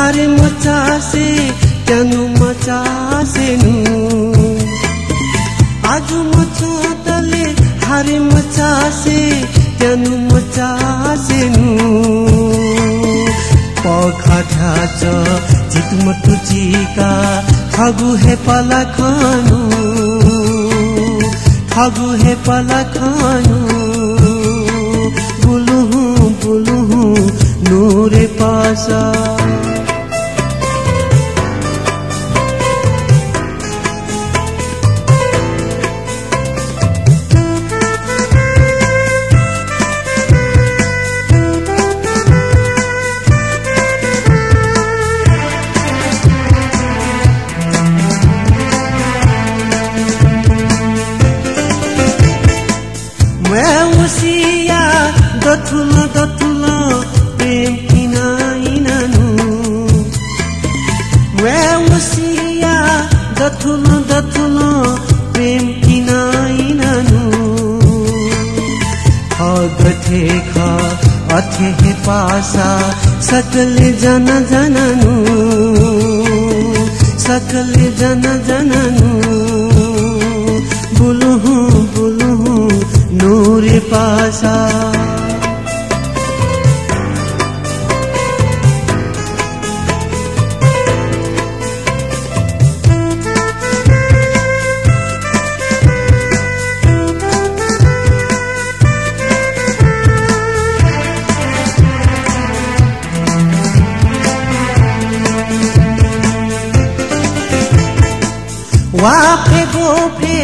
हारे मचासे त्यानु मचासेनु आजु मचातले हारे मचासे त्यानु मचासेनु पखाठाच जितमटु चिका ठगु हे पला खानु ठगु हे पला खानु बुलुहु बुलुहु नूरे पासा दथुलो प्रेम किनाइनानु वेउसिया दथुलो प्रेम किनाइनानु हगथे ख अथे हे पासा सकले जन जननु सकले जन जननु बुलुहु बुलुहु नूरे पासा वाफे गोफे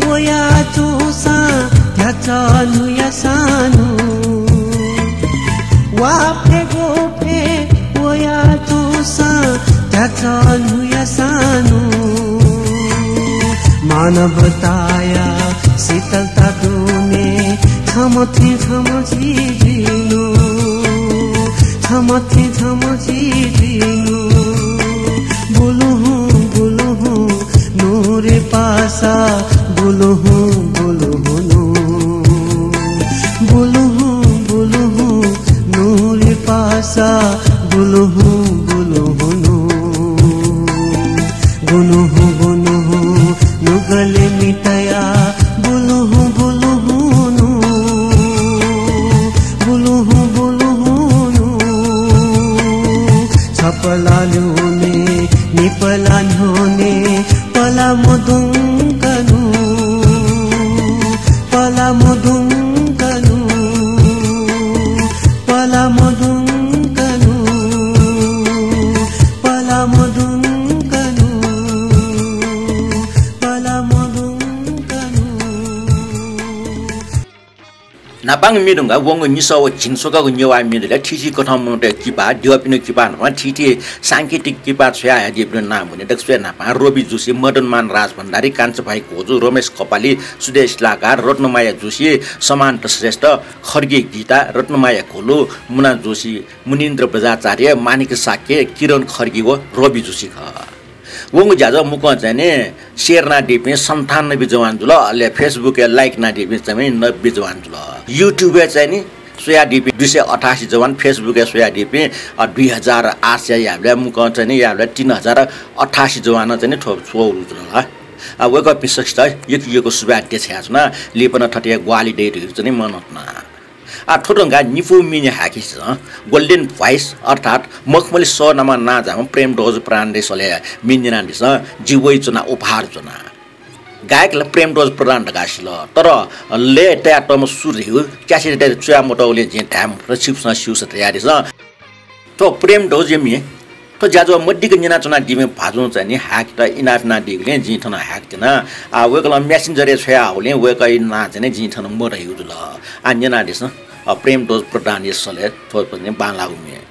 वया चोसा ध्याचानु या सानु वाफे गोफे वया चोसा ध्याचानु या सानु मानवताया शीतलता दुने छमथे छमची दिनु छमथे छमची दिनु बुलुहु बुलुहु नूरे पासा बुलुहु बुलुहु बुलुहु बुलुहु नूरे पासा बुलुहु बुलुहु गुनुहु गुनुहु नुगले मिटया बुलुहु बुलुहु बुलुहु बुलुहु छपलालुने निपलान्होने पला मुदुंकनु पला मुदुंकनु पला मुदुंकनु पला मुदुंकनु पला मुदुंकनु नापाङ मिडुङगा वंगो निसो जिङसोगाको न्यवा मिडले ठिसी कथमटे किपा दिवापिनो किपा नमा ठिठी सांकेतिक किपा छया दिब्र नाम हुने दक्षे नापा रोबी जुसी मदनमान राज भण्डारी कान्छभाइ कोजु रमेश कपाली सुदेश लाकार रत्नमाया जोशी समान श्रेष्ठ खर्गे गीता रत्नमाया खोलो मुना जोशी मुनिन्द्र बजाचार्य मानिक साक्य किरण खर्गी व रवि जोशी ख वंग जाज मुक चाहिँ शेरना डिपे 97 जवान जुल अले फेसबुक लाइक ना डिपे चाहिँ 90 जवान जुल युट्युब चाहिँ नि सोया डिपे 288 जवान फेसबुक सोया डिपे 2800 याबले मुक चाहिँ नि याबले 3088 जवान चाहिँ ठो छोरु जुल ह वेक अप पिसस्ट यको सुबा देछ्या छ लेपन ठटिया ग्वाली डेट चाहिँ मनतना ठोटंगा निफु मिने हाकिस गोल्डन भॉइस अर्थात मखमली स नमा नाजाम प्रेम डोज प्राणले सले मिन्दिना दिस जीवै चुना उपहार चुना गायकले प्रेम डोज प्रदान गासिल तर ले ट्याटम सुर्यु क्यासे टे चुया मोटौले जे ढाम र चिप्स सिउस तयारी छ तो प्रेम डोज यमि तो जाजो मड्डी के निना चुना दिमे भाजु चाहिँ नि हाक त इनाफ ना दिगले जिठन हाक तिना वेकल मेसेन्जर छया होले वेकै ना चाहिँ जिठन मोर युजुल अन्यना दिस प्रेम डोज प्रदान यसले थोर पनि बाला उमे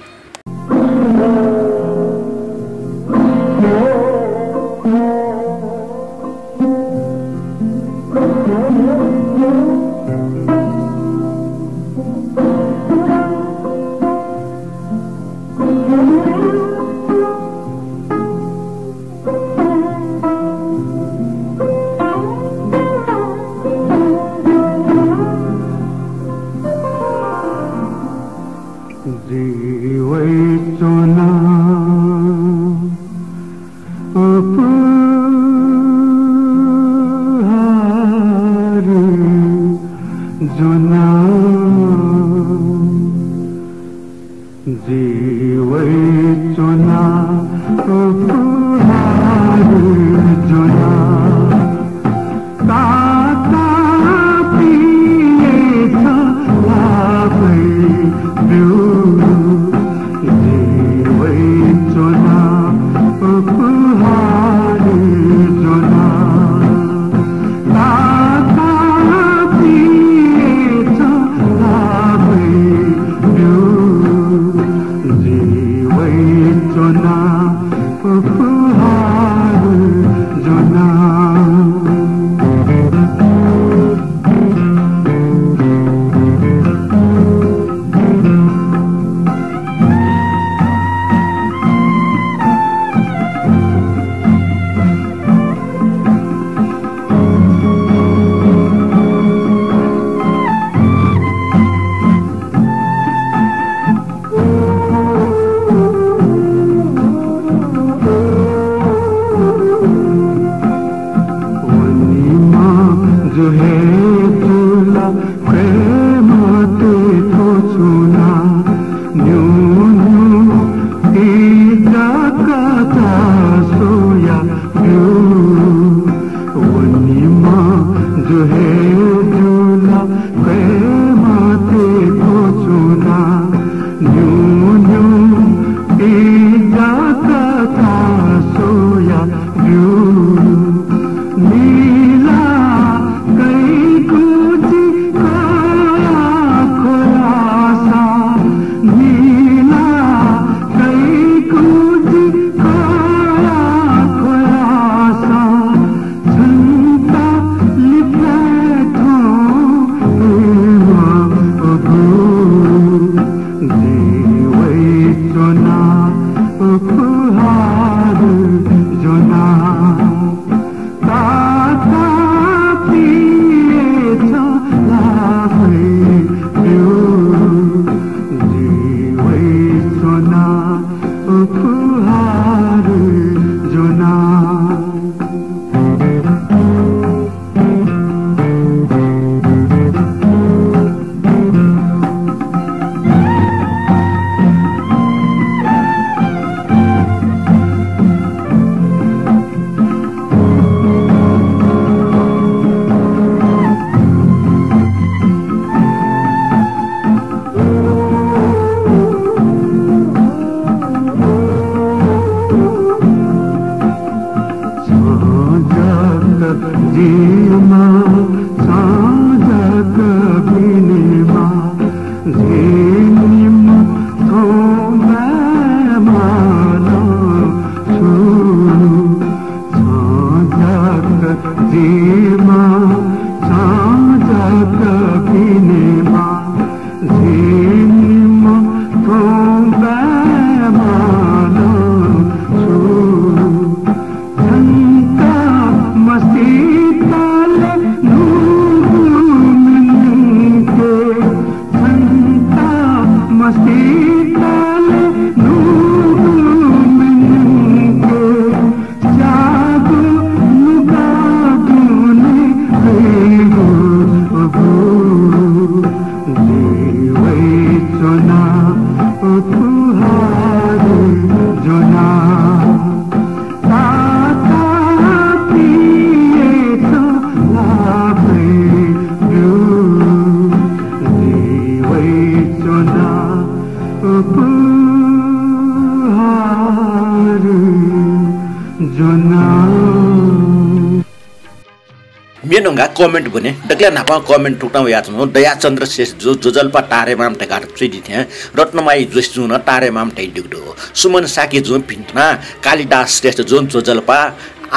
मेनोंगा कमेंट बने डकला नापा कमेंट टुक्टा याद न दया चन्द्र शेष जो जोजल्पा टारे माम टेकार चुइदि थे रत्नमाई जोइसुन टारे माम टेइ दुगदो सुमन साकी जो पिन्टना कालिदास श्रेष्ठ जोन जोजल्पा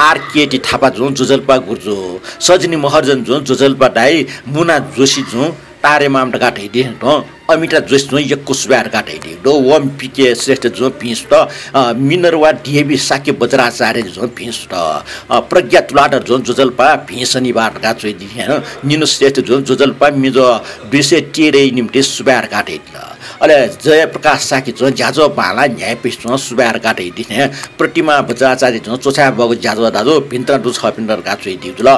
आरकेटी थापा जोन जोजल्पा गुर्जो सजनी महर्जन जोन जोजल्पा दाई मुना जोशी जो तारे माम टेका टेइ दो अमिता जोइस जो यक्को सुबार काटै दो वम पिके श्रेष्ठ जो पिस त मिनरवा डिएबी साके बज्राचार्य जो पिस त प्रज्ञा तुलाडर जो जोजल्पा भिसनी बारका चोइदि हैन निनु श्रेष्ठ जो जोजल्पा मिजो 200 टेरे निम्ति सुबार काटै ल अले जय प्रकाश साकी जो ज्याजो बाला न्याय पिस जो सुबार काटै दि है प्रतिमा बज्राचार्य जो चोछा बगु ज्याजो दाजो भिन्त्र दु छ पिन्डर का चोइदि ल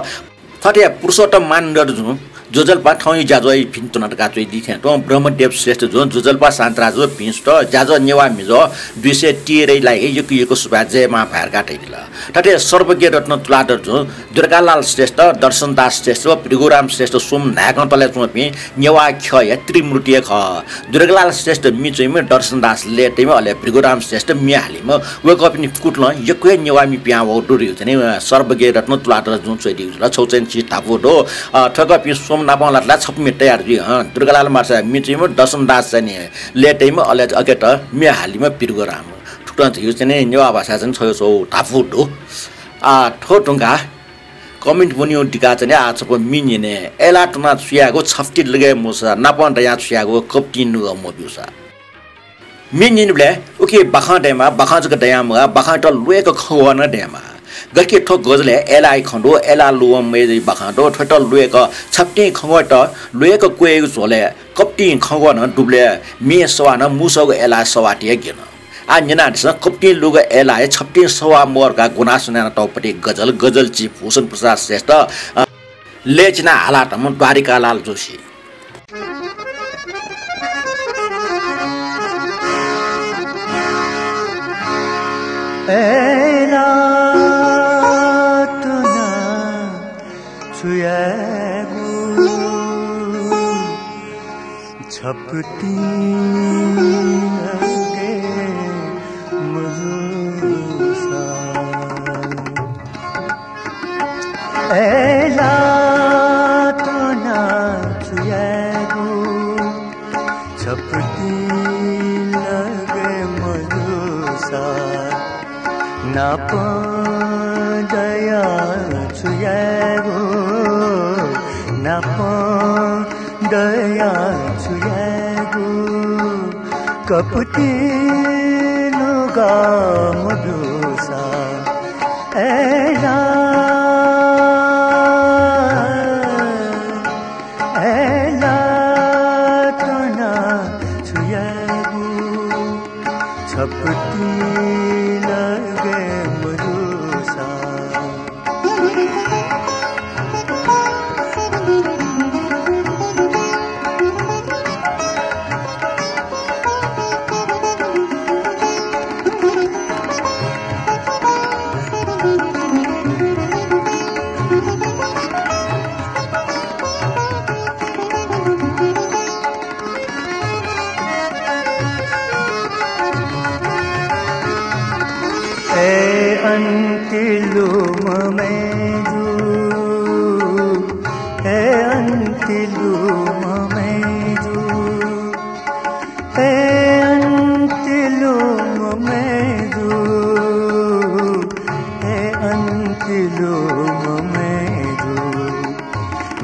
फटे पुरुषोत्तम मानदर जो जोजल्पा ठाउँ जाजोई भिन्तुनटका चाहिँ दिथे तो ब्रह्मदेव श्रेष्ठ जो जोजल्पा शान्तराजो भिन्स्ट जाजो नेवा मिजो 200 टिएरैलाई यो सुबा जयमा भार काटेदिल तटे सर्वज्ञ रत्न तुलादर जो दुर्गालाल श्रेष्ठ दर्शनदास श्रेष्ठ भृगुराम श्रेष्ठ सोम नागन्तले चोपी नेवा ख या त्रिमूर्तिय ख दुर्गालाल श्रेष्ठ मिचैमे दर्शनदास लेटेमे अले भृगुराम श्रेष्ठ मिहालिम वे कपिनी कुटल यक्वे नेवामी प्या व डुरि जने सर्वज्ञ रत्न तुलादर जुन चोइदि ल छौचेन छि तापो दो ठगपि सोम नापालातला छपमे तयार दि दुर्गालाल मार्सा मिचैमे दर्शनदास जने लेटेमे अले अकेट मिहालिम भृगुराम ठुटन थियो जने नेवा भाषा जन छ सो तापो दो ठोटुङा कमेन्ट बनियो डिका चाहिँ आज पो मिनिने एला टुना छुयाको छफ्टी लगे मुसा नापन या छुयाको कप्टिन नु मोबिउसा मिनिनले ओके बाखा डेमा बाखा जक दयामा बाखा त लुएको खवन डेमा गके ठो गजले एलाई खण्डो एला लुवम मे बाखा दो ठट लुएको छफ्टी खवट लुएको कोएको झोले कप्टिन खवन डुब्ले मे सवान मुसको एला सवाटिए गेन आ निनास कप्टी लुग एलाए छप्टी सवा मोरका गुनासुना टौपटी गजल चिफ भूषण प्रसाद श्रेष्ठ लेचना हालाटम द्वारिकालाल जोशी एला तुना छुयागु छपटी एला तुना छुयागु छपटी लगे मधुसा नाप दया छुयागु नाप दया छुयागु कपटी लुगा मधुसा एला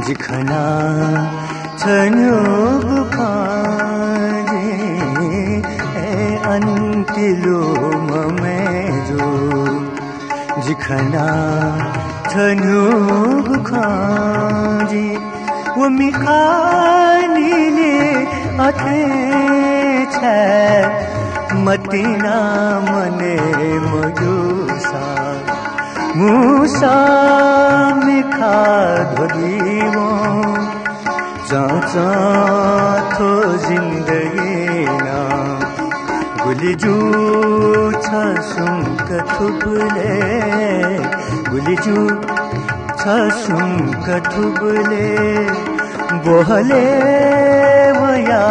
जिखना छन्यो बुखारी ए अंतिलो ममेजो जिखना छन्यो बुखारी वो मिखानीले अथे छे मतिना मने मधुसा मुसा मिखा धोलीवो चाचा थो जिंदगी ना गुलिजू छसुम कथुबले गुलिजू छसुम कथुबले बोहले वया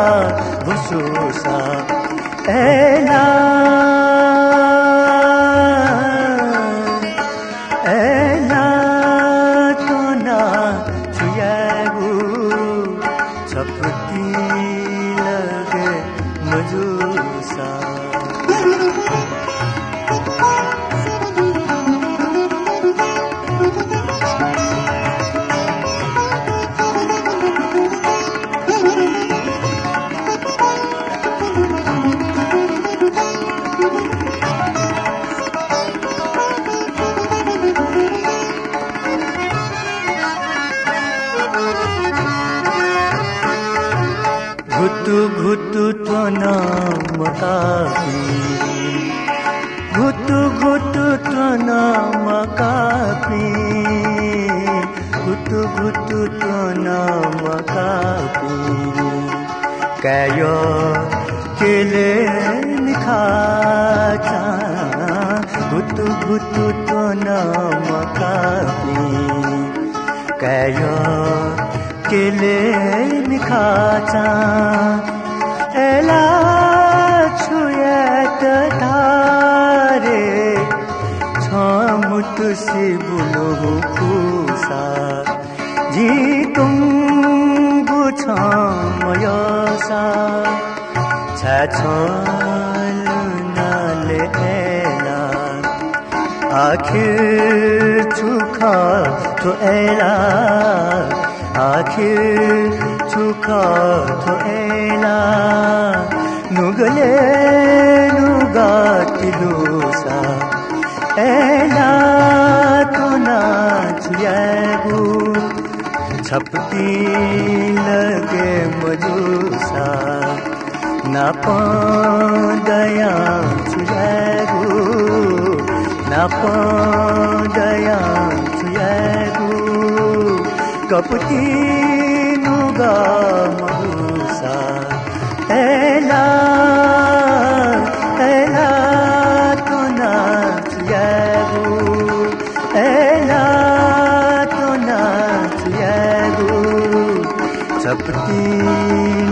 भुसुसा एला घुटु तना मकापी घुटु तना मकापी घुटु तना कायो केले निखाचा गुतु गुतु तो नमकापी कायो केले निखाचा एला छुयात धारे छमुटु सिबुलो कुसा जी तुम छमयसा छलुनाले एला आखिर चुका तो एला आखिर चुका तो एला नुगले नुगातिलुसा एला तो नाचुयागु छपटी लगे मजूसा ना पादया छुयागु ना पादया छुयागु कपटी नुगा मजूसा एला एला तो ना छुयागु एला छपटी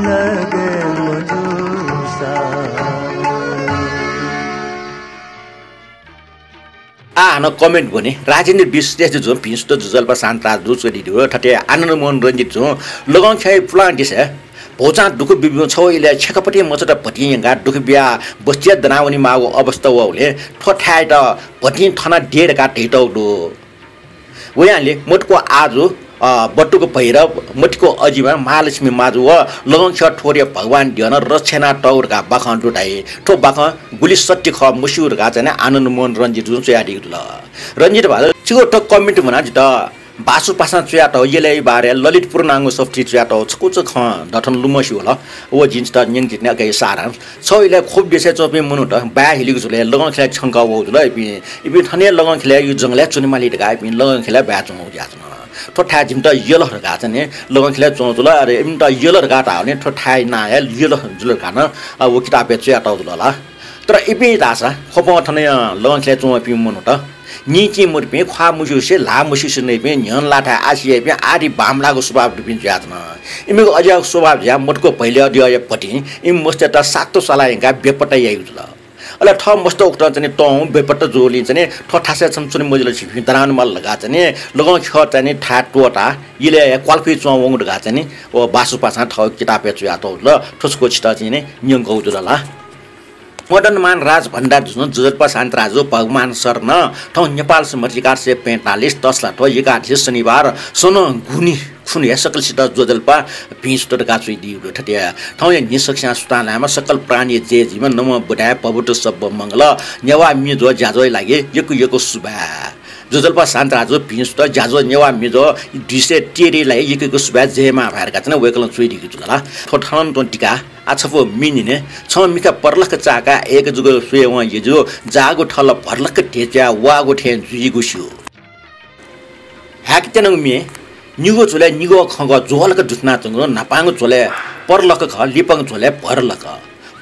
लगे मजूसा न कमेन्ट भने राजेन्द्र विश्लेष जो भिन्स्ट जुजल्पा शान्ता दुसरी दियो ठटे आनन्द मोहन रञ्जित जो लगाउँ खाइ प्लान्ट दिस भोचा दुख बिबियो छौ इले छकपटी मचटा पटियंगा दुख बिया बस्तिया दनावनी मागो अवस्था वले ठठाय त पटिन थना डेढ का टेटौ दो वयाले मोटको आजो बट्टुको पहिर मठको अजीमा महालक्ष्मी माजु व लगङ छ ठोरे भगवान ध्यान रक्षना टौरका बाखन टुटाए ठो बाख गुली सत्य ख मुसुर गा चाहिँ आनन्द मोहन रञ्जित जुन चाहिँ आदि ल रञ्जित भाले छिगो टक कमेन्ट भना जित बासु पासा चुया त यले बारे ललितपुर नांगो सफ्टी चुया त छकुच ख दठन लुमसी होला ओ जिन्स त न्यङ जित्ने गए सारा छैले खूब देसे चोपे मनु त बा हिलिको जुले लगङ खेला छंका हो जुले इबि थने लगङ खेला यु जंगले चुनिमाली ढगा इबि लगङ खेला बा चंगौ ज्याछ ठोठा जिमटा यलो गा चाहिँ लगङ खेला चोजुला अरे इमटा यलो गा ता ने ठोठा ना यलो जुल गान ओ किताबे चुया त जुला तर इबि दासा खप थने लगङ खेला चोपे मनु त नीचे मुर्पे खा मुसुसे ला मुसुसे नै पे न्यन लाठा आसिए पे आदि बामलाको स्वभाव दिपिन ज्यात न इमेको अझ स्वभाव ज्या मटको पहिले अडिय पटी इम मस्ते त सातो सलायका बेपटा यायुल अले ठ मस्त उक्त चाहिँ त बेपटा जोली चाहिँ ठठासे छमछुनी मजिलो छिफि दरान मल लगा चाहिँ लगौ ख चाहिँ ठा टोटा इले क्वालिफाई चोंग लगा चाहिँ ओ बासु पासा ठ किताबे चुया त ल ठोसको छिटा चाहिँ न्यङ गौजुला मदनमान राज भण्डार जुन जुजल्पा शान्त राजु भगवान शरण ठाउँ नेपाल समर्थिकार से 45 10 लाख एकादश शनिबार सोन गुनी खुन या सकलसित जुजल्पा भिन्स्ट गाछुइ दिउ ठटिया ठाउँ निसक्ष्या सुतालामा सकल प्राणी जे जीवन नम बुढा पबुट सब मंगल नेवा मिजो ज्याजोइ लागे यको सुबा जुजल्पा शान्त राजु भिन्स्ट ज्याजो नेवा मिजो दिसे टेरीलाई यको सुबा जेमा भएरका छन् वेकलन सुइदिको जुला ठठन टन्टिका आछफो मिनिने छ मिका परलक चाका एक जुगो सुए व यजो जागो ठल भरलक टेच्या वागो ठेन जुइगो छु हाकितन मे निगो चोले निगो खंग जोलक दुतना चंग नापांग चोले परलक ख लिपंग चोले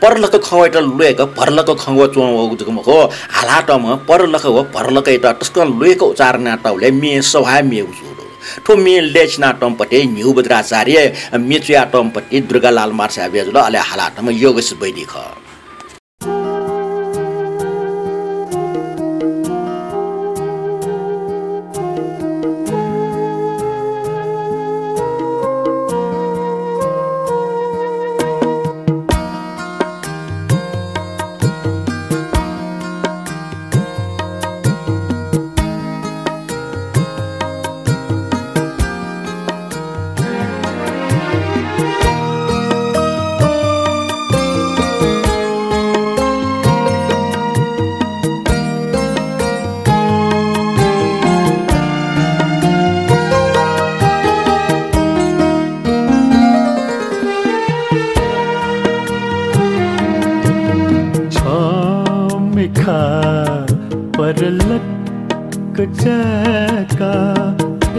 परलक खवैट लुएक परलक खंगो चों जुगमको हालाटम परलक हो परलक एटा तस्कन लुएक उच्चारण टाउले मे सभा मे उजुरो ठो मे लेचना टमपटे न्यू बद्राचार्य मेचुया टमपटे दुर्गालाल मार्सा बेजुल अले हालाटम योगेश वैदिक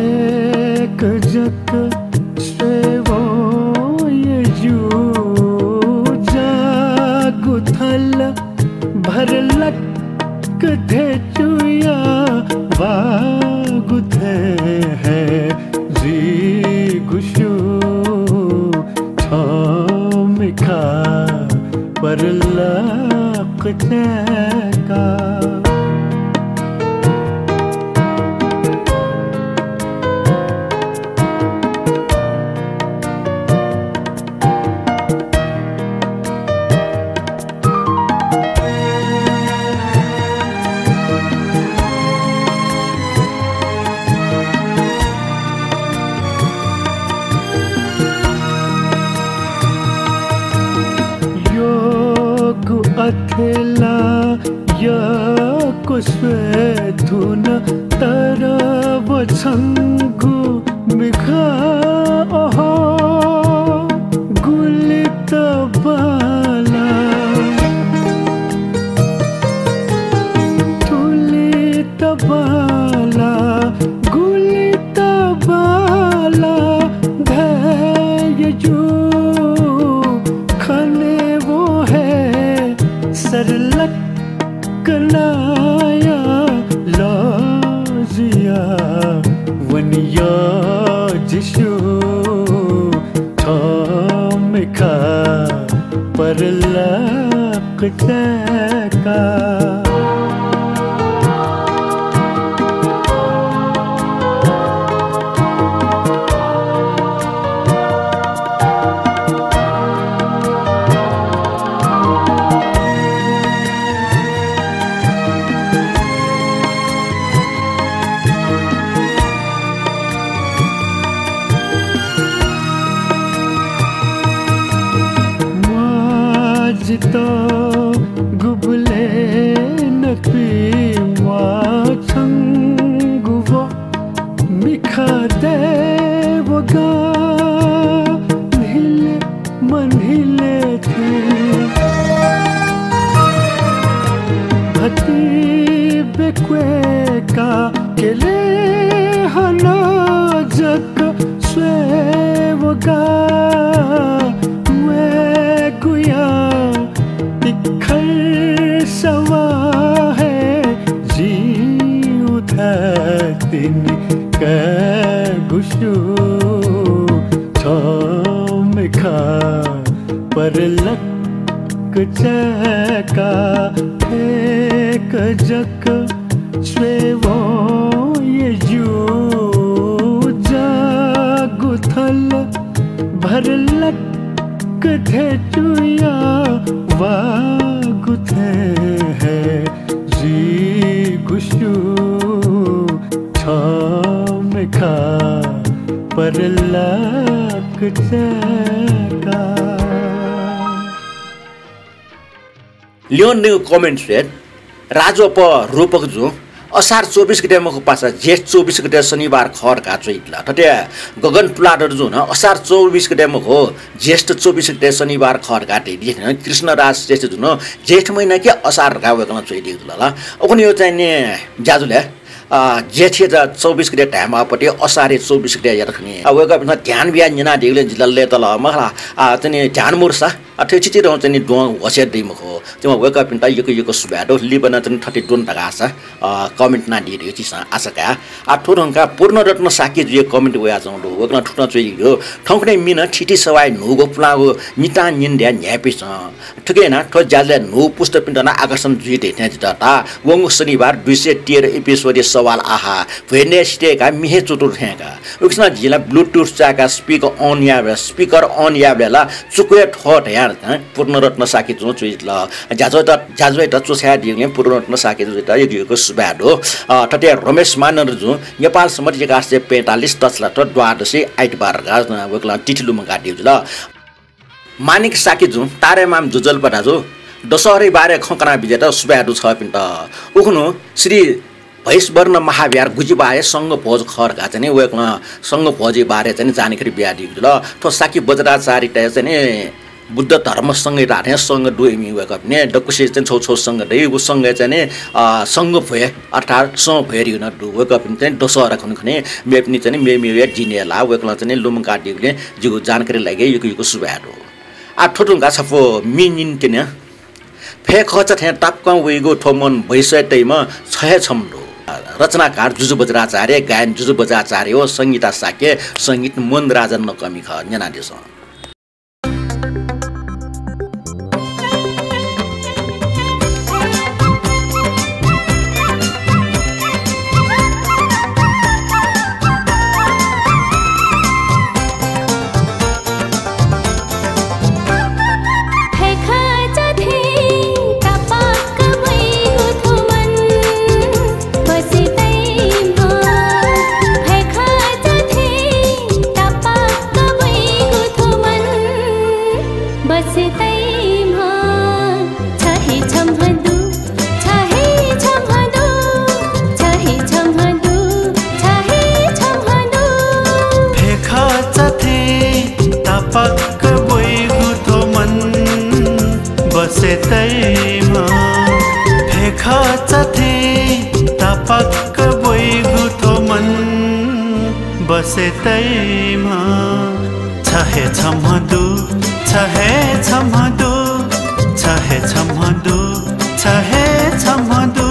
एक जग से वो ये जू लक थे चुया वागु थे है जी गुशु मिखा पर लक का अथेला या कुस्वे धुन तरव छंगु मिखा ओहो गुलित बाला तुलित बाला गुलित बाला धैर्य जो खने वो है सरलक कलाया लाजिया वनिया जिशु थामिखा परलक का तो गुबले नपी वाचंगुवो मिखा देवगा हिले मन हिले थे हती बेक्वे का केले हना जक स्वेवगा वे गुया सवा है जी उठतिन का गुशु मिखा पर लक चका एक जक स्वेवो ये जू जागुथल भर लक थे चुया वागु थे है जी गुशु मिखा पर लक का लियोन न्यू कमेन्ट रेड राजो प रूपक जो असार 24 गते मको पासा जेठ 24 गते शनिबार खरका चोइतला तते गगन पुलाडर जो न असार 24 गते मको ज्येष्ठ 24 गते शनिबार खरका टेदि कृष्ण राज ज्येष्ठ जुन जेठ महिना के असार का वेकन चोइदिला ल अकुन यो चाहिँ नि जाजुले जेठे 24 गते टाइमपट्टि असारे 24 गते यरखनी वेक न ध्यान बिया निना देगले जिल्लाले तल महला चाहिँ ध्यान मुर्सा अठेचिति रौ चाहिँ डो हसे दिमखो तिमा वेक अप इन यको यको सुबाडो लिबन चाहिँ 30 डोन तका आसा कमेन्ट ना दिदियो चिसा आसाका ठुरंका पूर्ण रत्न साके जे कमेन्ट वया जाउँ वेकन ठुटन चाहिँ यो ठौकने मिन ठिटी सवाई नुगो पुलागो निता निन्द्या न्यापिस ठुके न ठो जाले नु पुष्ट पिण्डना आकर्षण जुइते त्यता वंग शनिबार 213 एपिसोड सवाल आहा भेनेस्टेका मिहे चुटुर थेका उक्सना जिला ब्लुटुथ चाका स्पीकर अन याबला चुके ठट यार पूर्ण रत्न साके जो चुइल जाजो त चुछ्या दिए पूर्ण रत्न साके जो त यको सुबाडो तते रमेश मानर जो नेपाल समझ 145 टचला त द्वादशी आइतबार गा वकला तिठलु मंगा दिउ ल मानिक साके जो तारेमाम जुजल पटा जो दशहरी बारे खकना बिजेता सुबाडो छ पिन त उखनु श्री भैसवर्ण महाविहार गुजीबाए संघ भोज खरका चाहिँ वेकमा संघ भोजी बारे चाहिँ जानकारी बिया दिउ ल तो साकी बज्राचार्य चाहिँ बुद्ध धर्मसँगै राधेसँग डुएमी वेकअप ने डकुसे चाहिँ छौछौसँग दै उसँग चाहिँ संघ भए अर्थात् सं भएरि न डु वेकअप चाहिँ दशहरा खने मेपनी चाहिँ मेमिया जिनेला वेकला चाहिँ लुम काटिले जिगु जानकारी लागे युको सुबाडो आ ठोटुङका छफो मिनिन तिने फे खच थे टापका वेगो ठोमन भइसयतैमा छहे छम्लो रचनाकार जुजु बज्राचार्य गायन जुजु बज्राचार्य हो संगीता साक्य संगीत मन राजन नकमी ख न्याना देश बसे तैमा छहे छमदु छहे छमदु छहे छमदु छहे छमदु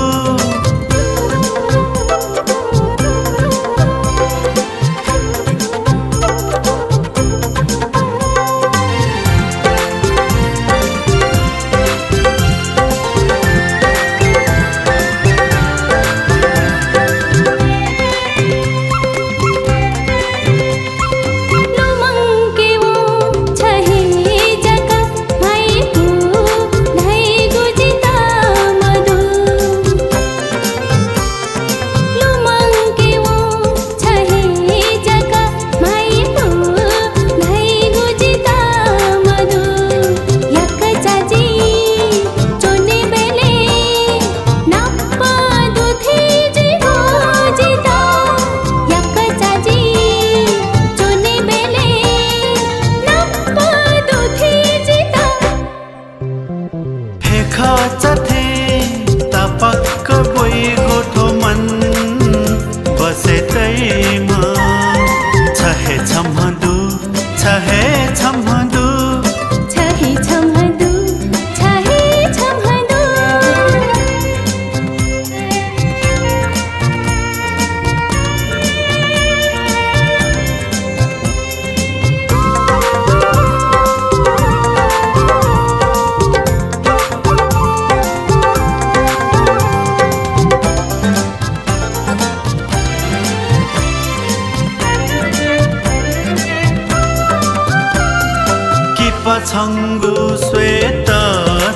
पछंगु श्वेत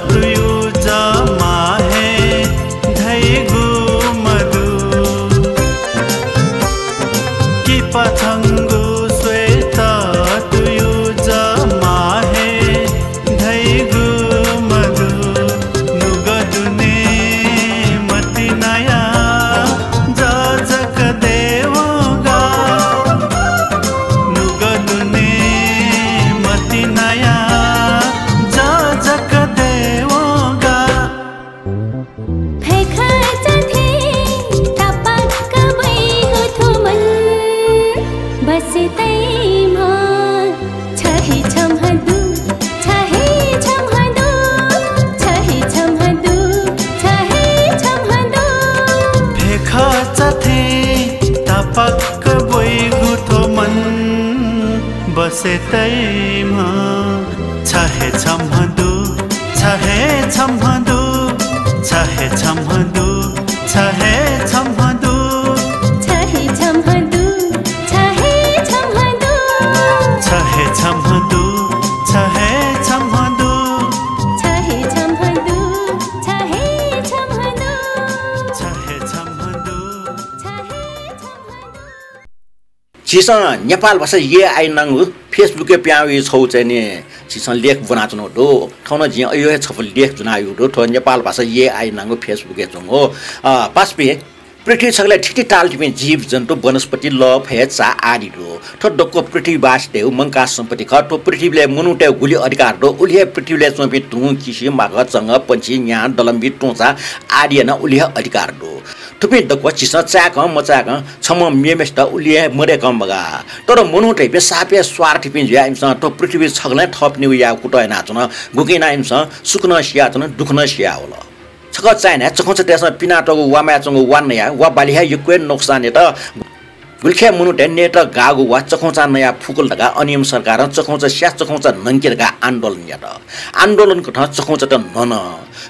तुयुज माहे धैगु मधु कि पछंगु श्वेत तुयुज माहे धैगु मधु नुगदुने मति नया जजक देवगा नुगदुने मति नया बसे तैमा छहे छमदु छहे छमदु छहे छमदु छहे छमदु छहे छमदु छहे छमदु छहे छमदु छहे छमदु छहे छमदु छहे छमदु छहे छमदु चिसा नेपाल भाषा ये आई नंगु फेसबुक पे प्यावी छौ चाहिँ नि चिसा लेख बनाचनो दो ठौन जि अयो छफ लेख जुनायु दो ठो नेपाल भाषा ये आई नंगु फेसबुक ए जंगो पासपे पृथ्वी छगले ठिटी टालटिमे जीव जन्तु वनस्पति ल फेचा आदि दो ठो डको पृथ्वी वासदेव मंका सम्पत्ति ख ठो पृथ्वीले मनुटे गुली अधिकार दो उलिहे पृथ्वीले चोपि तु किसि माग चंग पंची न्या दलम्बी टोचा आदि न उलिहे अधिकार दो थुपी दक्वा चिस चाक मचाक छम मेमेस्ट उलिए मरे कम बगा तर मनु टेपे सापे स्वार्थी पिन ज्या इमस तो पृथ्वी छगले थप्ने या कुटय नाचन गुकिना इमस सुक्न सिया चन दुख्न सिया होला छक चाइना चखन्छ त्यसमा पिनाटको वामा चंगु वान या वा बालिहा युक्वे नोक्साने त गुल्खे मुनुटे नेट गागु वा चखौचा नया फुकुल ढका अनियम सरकार चखौचा स्या चखौचा नंकेरका आन्दोलन या त आन्दोलनको ठ चखौचा त नन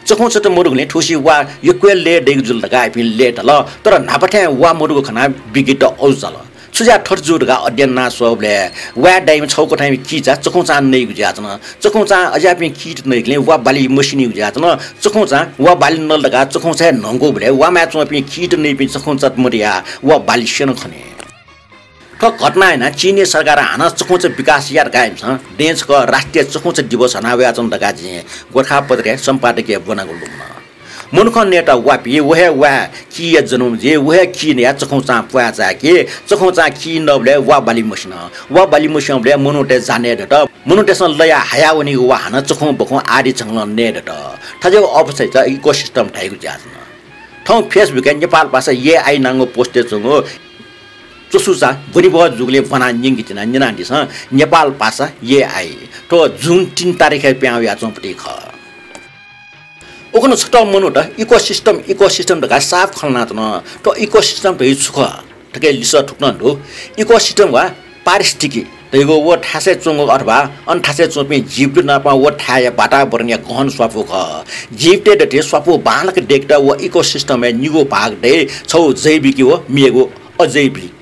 चखौचा त मुरुगले ठुसी वा युक्वेल ले डेगजुल ढका आइपिन लेट ल तर नापठ्या वा मुरुगको खना बिगिट औजल सुजा ठटजुरका अध्ययन ना सोबले वा डाइम छौको टाइम किचा चखौचा नै गुजाचन चखौचा अजापि किट नैले वा बाली मसिनी गुजाचन चखौचा वा बाली नलगा चखौचा नंगो भले वा म्याचमा पि किट नै पि चखौचा मरिया वा बाली सेन खने तो घटना हैन चीनी सरकार हाना चखौच विकास यार कायम छ देशको राष्ट्रिय चखौच दिवस हनाव्या चन दगाजी गोरखापत्रिका सम्पादकीय बनाको लुम्न मुनख नेता वापी वहे वा कि जनुम जे वहे कि ने चखौचा पुया जाके चखौचा कि नबले वा बाली मसिनले मुनुटे जाने दट मुनुटेसन लया हायावनी वा हाना चखौ बखौ आदि चंगल ने दट थजे अवस्था छ इकोसिस्टम थाइगु जासन ठौ फेसबुक नेपाल भाषा ये आई नांगो पोस्टे छंगो चुसुचा बुनिबह जुगले बना निंगिtina निनान्दिस नेपाल भाषा ये आई तो जुन 3 तारिख प्याउ या चौपटी ख ओकन छट मनु त इकोसिस्टम ढका साफ खलना त तो इकोसिस्टम भइ सुख ठके लिस ठुक्न दो इकोसिस्टम वा पारिस्थितिकी तैगो वो ठासे चंगो अथवा अन ठासे चोपी जीव नपा वो ठाया बाटा बर्निया गहन स्वापो ख जीवते दटे स्वापो बालक देखता वो इकोसिस्टम में निगो भाग दे छौ जैविकी हो मिएगो अजैविक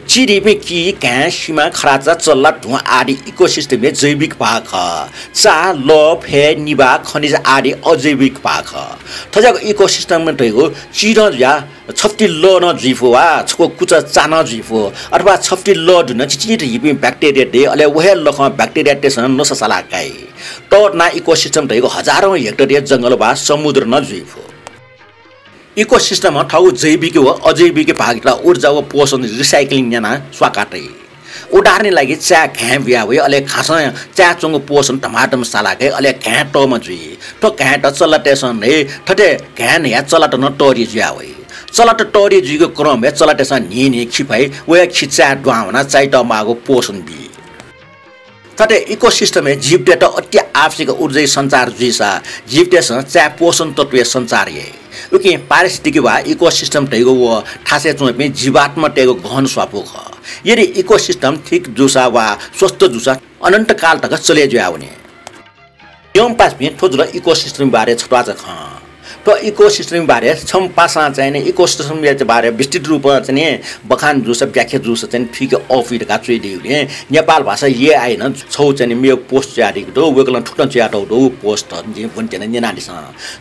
चिरिपे कि कहाँ सीमा खराचा चल्ला धुवा आदि इकोसिस्टम में जैविक भाग चा ल फे निबा खनिज आदि अजैविक भाग थजाको इकोसिस्टम में रहेको चिर या छफ्टी ल न जिफो वा छको कुचा चान जिफो अथवा छफ्टी ल धुन चिचिट हिपि ब्याक्टेरिया दे अले वहे लख ब्याक्टेरिया टेसन नससला काई तो ना इकोसिस्टम रहेको हजारौं हेक्टर जंगल वा समुद्र न जिफो इकोसिस्टम ठाउँ जैविक वा अजैविक भागला ऊर्जा वा पोषण रिसाइक्लिङ जना स्वाकाटै उदाहरण लागि चा घ्या व्यावे अले खास चा चंगो पोषण टमाटर मसालाकै अले घ्या टमा जुइ तो घ्या त चलटेसन हे ठटे घ्या ने चलट न टरी ज्यावे चलट टरी जुइको क्रम हे चलटेसन नि खिपाइ वे खिचा द्वावना चाइ टमाको पोषण बि तटे इकोसिस्टम में जीव डेटा अति आवश्यक ऊर्जा संचार जुइसा जीव डेटा चा पोषण तत्व संचार हे उके पारिस्थितिकी वा इकोसिस्टम टेगो वो ठासे चोपे जीवात्म टेगो गहन स्वापो ख यदि इकोसिस्टम ठीक जुसा वा स्वस्थ जुसा अनंत काल तक चले जाउने यम पास में थोजुला इकोसिस्टम बारे छटवा छ तो इकोसिस्टम बारे छम पासा चाहिने इकोसिस्टम बारे विस्तृत रूपमा चाहिँ बखान जुस व्याख्या जुस चाहिँ ठीक अफिड का चाहिँ दिउले नेपाल भाषा ये आइन छौ चाहिँ मे पोस्ट जारी दो वेकलन ठुक्न च्याटौ दो पोस्ट जे भन्ने निनादिस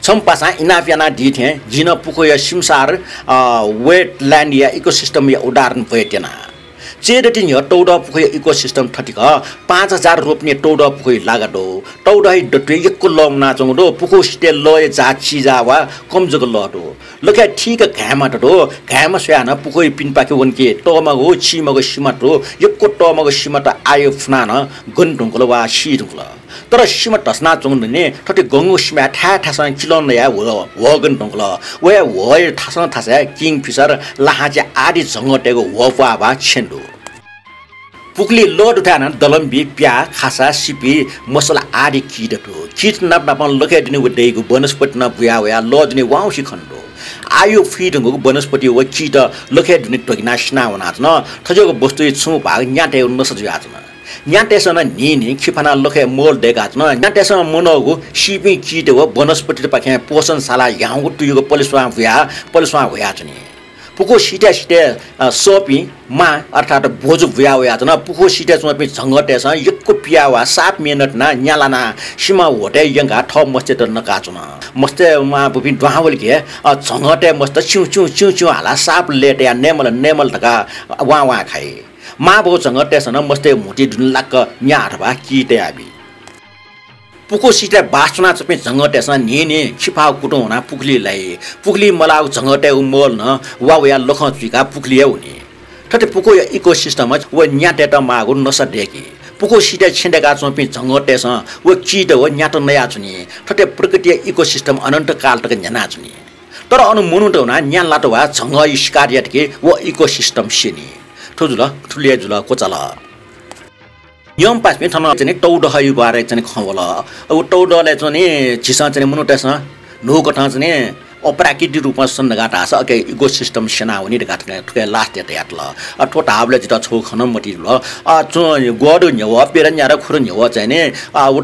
छम पासा इनाफियाना दिथे जिन पुको या सिमसार वेटल्यान्ड या इकोसिस्टम या उदाहरण भएटेना चेडटिन यो टौडा पुखै इकोसिस्टम ठटिक 5000 रोप्ने टौडा पुखै लागडो टौडा डटे यक्को लमना चंगडो पुखो स्टेल लय जा चिजा वा कमजग लडो लके ठीक घामा टडो घामा स्याना पुखै पिनपाके वनके टमगो छिमगो सिमटो यक्को टमगो सिमट आयो फनान गन्ढुङको वा सिढुङल तर सिमट टसना चंगने ठटे गंगो सिमा ठाठासा किलन या वगन ढुङल वे वय ठासा ठासा किङ फिशर लाहाचे आदि जंगटेको वपा बा छेन्डो पुकली लोड उठान दलम्बी प्या खासा सिपी मसला आदि कीट नाप्न लखे दिने उडेको वनस्पति न भुया वया लजने वाउसी खण्डो आयो फिडको वनस्पति व कीट लखे दिने टोकिना स्नावना न थजको वस्तु छु भाग न्याटे नसजिया न न्याटेसन नि खिफाना लखे मोल देगा न न्याटेसन मनोगो सिपी कीट व वनस्पति पाखे पोषणशाला याउको टुयुको पलिसवा भया छनि पुको सिटे सोपी मा अर्थात भोजु भ्यावया न पुको सिटे सोपी झंगटेस यक्को पियावा 7 मिनेट ना न्यालाना सीमा होटे यंगा ठ मस्ते त नकाचुन मस्ते मा बुपि द्वावल के झंगटे मस्त चिउ हाला साप लेट या नेमल तका वा खाइ मा बो झंगटेस न मस्ते मुटी दुन लाक न्या अथवा कीटे आबी पुको सिटे बासना चपे झंगटेस नि खिफा कुटो हुना पुकली मलाउ झंगटे उमोल न वावया लख चुका पुकली हुने ठटे पुको इकोसिस्टम व न्याटे त मागु नस देकी पुको सिटे छिन्डेका चपे झंगटेस व कीट व न्याट नया छुनी ठटे प्रकृति इकोसिस्टम अनन्त काल तक न्याना छुनी तर अनु मुनु त हुना न्यान लाटो वा झंग स्कारियाट के वो इकोसिस्टम सिनी ठुजुल ठुलिया जुल कोचल यम पासमे थन चाहिँ टौड हयु बारे चाहिँ खवल अब टौडले चाहिँ छिसा चाहिँ मुनुटस नोकटा चाहिँ अप्राकृतिक रूपमा सन्दगाट आछ अके इकोसिस्टम सेना हुने गाट ठुके लास्ट एट यातल अठो टाबले जिता छौ खन मटी ल चो गोडो न्यव पेरन यार खुर न्यव चाहिँ नि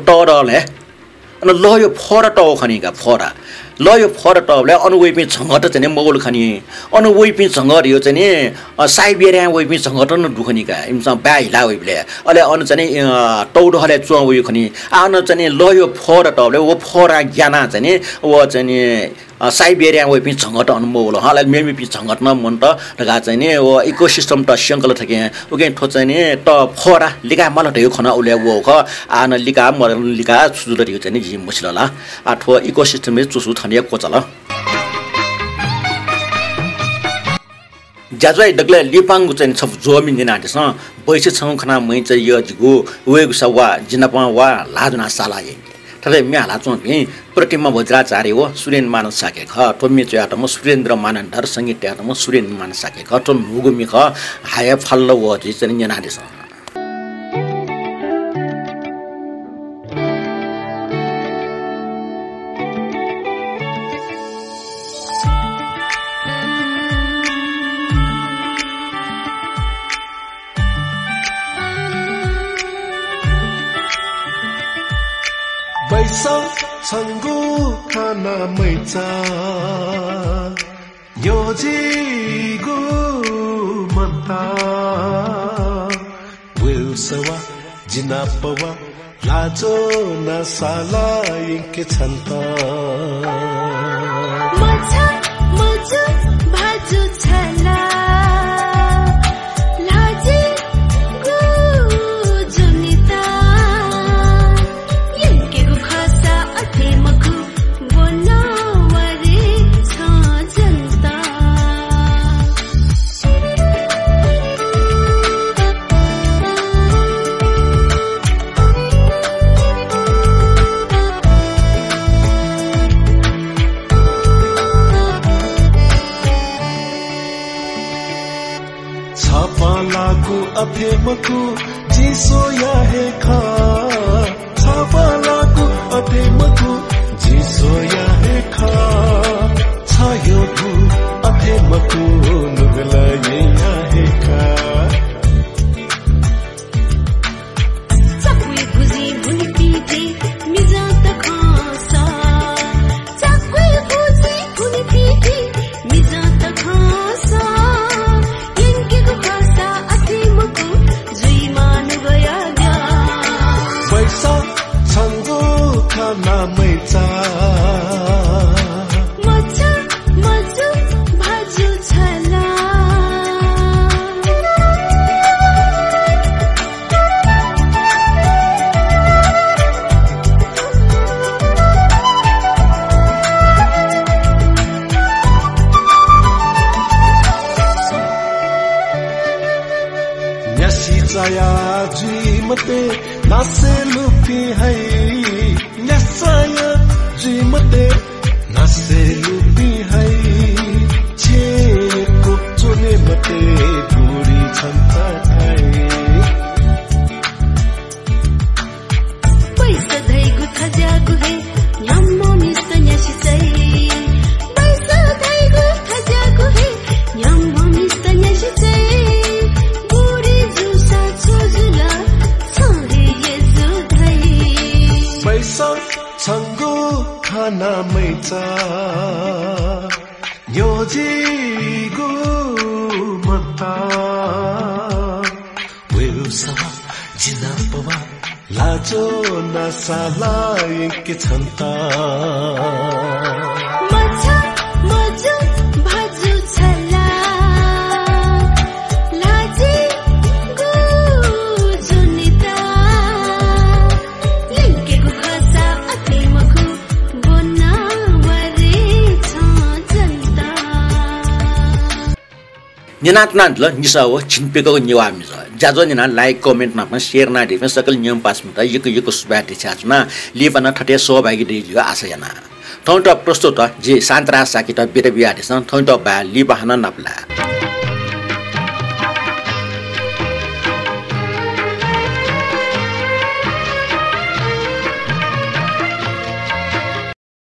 टौडले अनि ल यो फर टौ खनिका फरा ल यो फर टौले अनुवेपी छंगट चाहिँ मोगल खनि अनुवेपी छंगर यो चाहिँ नि साइबेरिया वेपी छंगट न दुखनिका इमसा बाइला वेबले अले अनु चाहिँ टौड हले चो यो खनि आन चाहिँ ल यो फर टौले वो फरा ज्ञाना चाहिँ नि वो चाहिँ नि साइबेरिया वेपी छंगट अनुभव हले मेमी पि छंगट न मन त गा चाहिँ नि वो इकोसिस्टम त संकल थके ओके ठो चाहिँ नि त फरा लिका मल त यो खना उले वो ख आन लिका मर लिका सुजुर यो चाहिँ नि जि मुसलला आठो इकोसिस्टम मे चुसु थनिया कोचल ज्याजै डगले लिपांगु चाहिँ छ जोमिन दिना दिस बैसे छौ खना मै चाहिँ यो जिगु वेगु सवा जिनपा वा लाजुना साला ये तले म्याला चोपि प्रतिमा वज्राचार्य हो सुरेन मान साके ख टोमी च्याटम सुरेन्द्र मानन धर संगीत याटम सुरेन मान साके ख टो नुगुमि ख हाय फल्लो हो जि चाहिँ जना दिस बैसा छंगु खाना मैचा योजिगु मता विलसवा जिनापवा लाजो न साला इनके छन्ता मजा मजा भाजु छला अफेमकु जिसो या हे खा छापालाकु अफेमकु जिसो या हे खा छायोकु अफेमकु नुगला या हे खा चक्वे खुजी भुनिपीते मिजा त खासा चक्वे खुजी भुनिपीते मिजा त खासा खाना मैचा मजा मजा भाजु छला न्यासी चाया जी मते नासे लुपी है न्यासाया जी मते नासे लुपी है छेको चोने मते बुढी छन्ता खाए पैसा धैगु थजागु है न्याम्मो मिस न्यासी चाहिँ पैसा धैगु थजागु है न्याम्मो मिस न्यासी चाहिँ बुढी जुसा छोजुला छोरी येजु धै पैसा छंगु खाना मैचा योजिगु मता वेलसवा जिनापवा लाजो न साला इनके छन्ता मजा मजा भाजु छला लाजी गु जुनिता लिंके गु खसा अथे मखु बोना वरे छ जनता निनातनात ल निसा हो छिनपेको निवामी छ जाजो निना लाइक कमेन्ट नापमा शेयर ना दिफे सकल नियम पास मुता यक सुबाटी छाचना लिपना ठटे सहभागी दियो आशयना थौंट प्रस्तुत जे शान्तरा साकिट बेरबिया देसन थौंट बा लिबाहन नपला